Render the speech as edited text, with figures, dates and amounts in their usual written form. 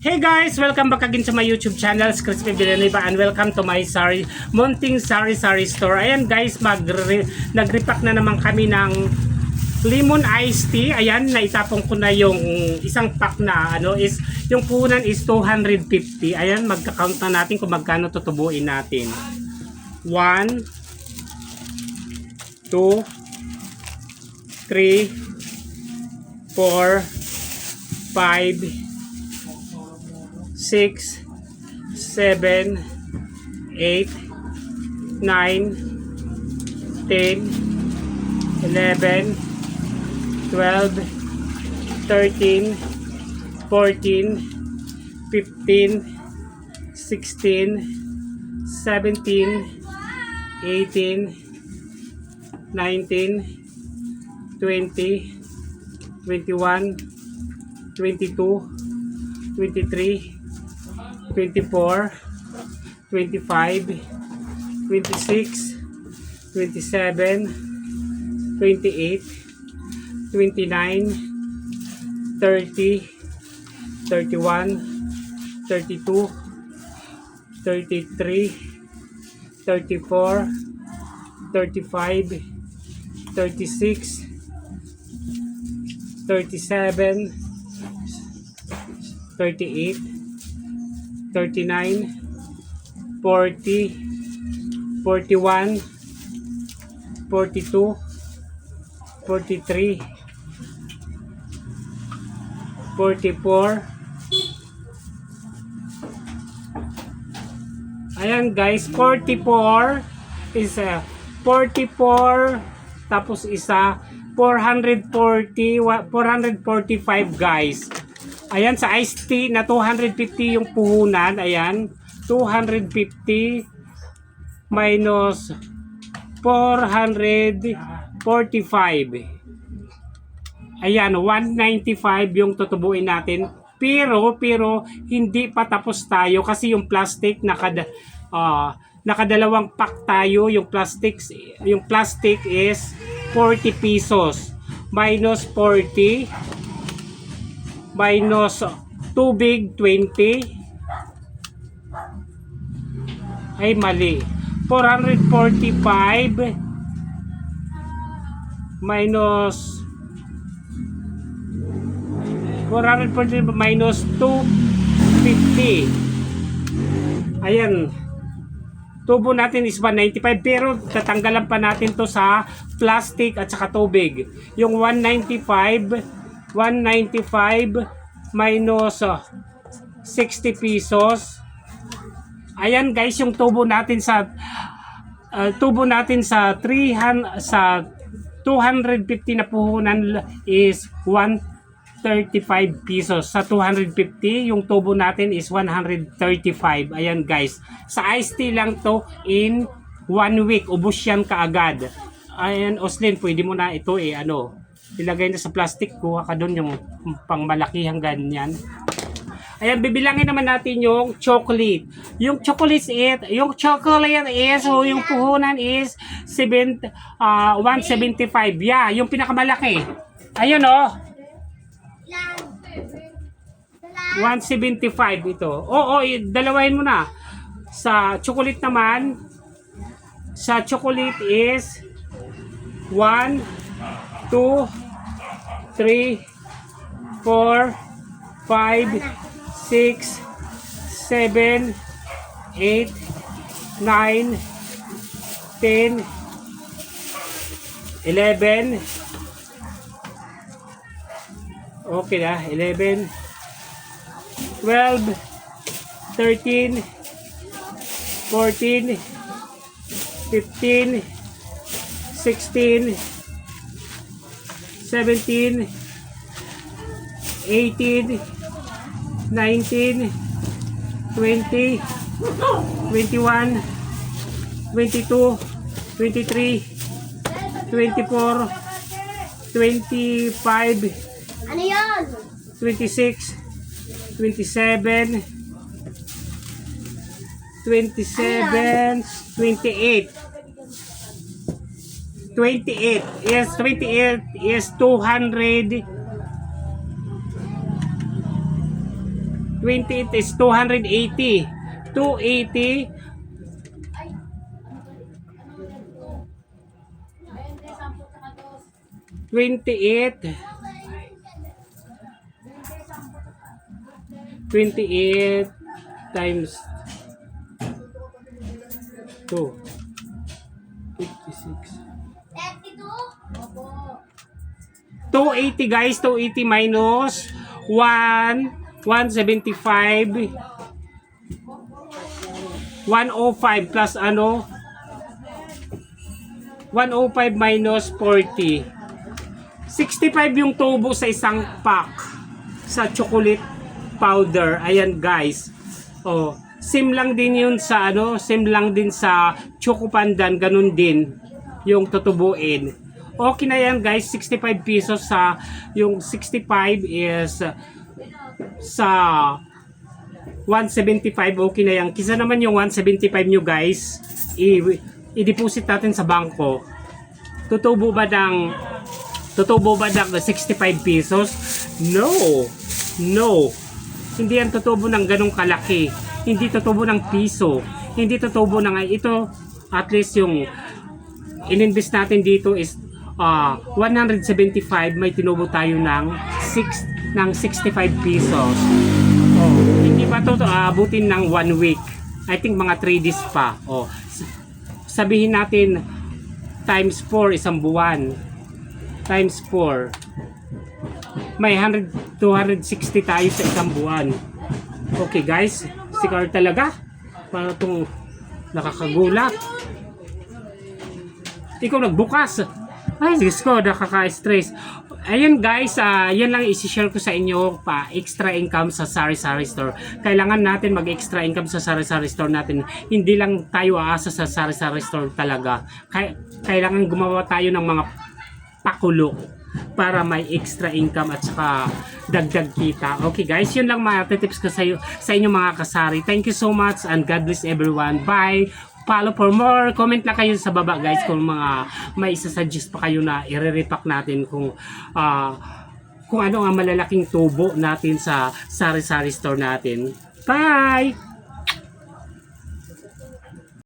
Hey guys! Welcome back again sa my YouTube channel, Crispy Villanueva, and welcome to my Munting Sari Store. Ayan guys, nag-repack na naman kami ng lemon iced tea. Ayan, naitapon ko na yung isang pack na yung puhunan is 250. Ayan, magka-count na natin kung magkano tutubuin natin. 1 2 3 4 5 6, 7, 8, 9, 10, 11, 12, 13, 14, 15, 16, 17, 18, 19, 20, 21, 22, 23, 24, 25, 26, 27, 28, 29, 30, 31, 32, 33, 34, 35, 36, 37, 38, 39, 40, 41, 42, 43, 44. Ayan guys, 44 is 44 tapos isa 440 445 guys. Ayan, sa iced tea na 250 yung puhunan. Ayan, 250 minus 445. Ayan, 195 yung tutubuin natin. Pero hindi pa tapos tayo kasi yung plastic nakadalawang pack tayo. Yung plastic is 40 pesos minus 40 minus tubig 20 ay mali, 445 minus 250. Ayan, tubo natin is 195 pero tatanggalan pa natin to sa plastic at saka tubig. Yung 195 minus 60 pesos. Ayan guys, yung tubo natin sa 250 na puhunan is 135 pesos. Sa 250, yung tubo natin is 135. Ayan guys, sa iced tea lang to, in 1 week ubos yan kaagad. Ayan Oslin, pwede mo na ito ilagay na sa plastic, kuha ka doon yung pangmalakihang ganyan. Ayan, bibilangin naman natin yung chocolate. Yung chocolate is yung puhunan is 175. Yeah, yung pinakamalaki. Ayun 175 ito. Dalawahin mo na. Sa chocolate naman, sa chocolate is 1, 2, 3, 4, 5, 6, 7, 8, 9, 10, 11. Okay na, 11, 12, 13, 14, 15, 16, 17, 18, 19, 20, 21, 22, 23, 24, 25, 26, 27, 28. 28 is 200. 28 is 280. 280. 28. 28 times 2. 56. 280 guys, 280 minus 175. 105 plus ano? 105 minus 40. 65 yung tubo sa isang pack sa chocolate powder. Ayan guys. Oh, same lang din yun sa ano, same lang din sa Choco Pandan, ganun din yung tutubuin. Okay na yan guys, 65 pesos sa yung 65 is sa 175, okay na yan. Kisa naman yung 175 nyo guys, i-deposit natin sa bangko. Tutubo ba ng 65 pesos? No. No. Hindi yan tutubo ng ganong kalaki. Hindi tutubo ng piso. Hindi tutubo ng ito. At least yung ininvest natin dito is 175. May tinubo tayo ng 65 pesos. Oh, hindi pa to abutin ng 1 week. I think mga 3 days pa. Oh, sabihin natin times 4 isang buwan. Times 4. May 260 tayo sa isang buwan. Okay guys, sikar talaga. Para itong nakakagulat. Ikaw nagbukas. Ay, Diyos ko, nakaka-stress. Ayun guys, yan lang isi-share ko sa inyo pa extra income sa sari-sari store. Kailangan natin mag-extra income sa sari-sari store natin. Hindi lang tayo aasa sa sari-sari store talaga. Kailangan gumawa tayo ng mga pakulo para may extra income at saka dagdag kita. Okay guys, yun lang mga tips ko sa inyo mga kasari. Thank you so much and God bless everyone. Bye! Follow for more. Comment lang kayo sa baba guys kung mga may isa-suggest pa kayo na i-repack natin kung ano ang malalaking tubo natin sa sari-sari store natin. Bye!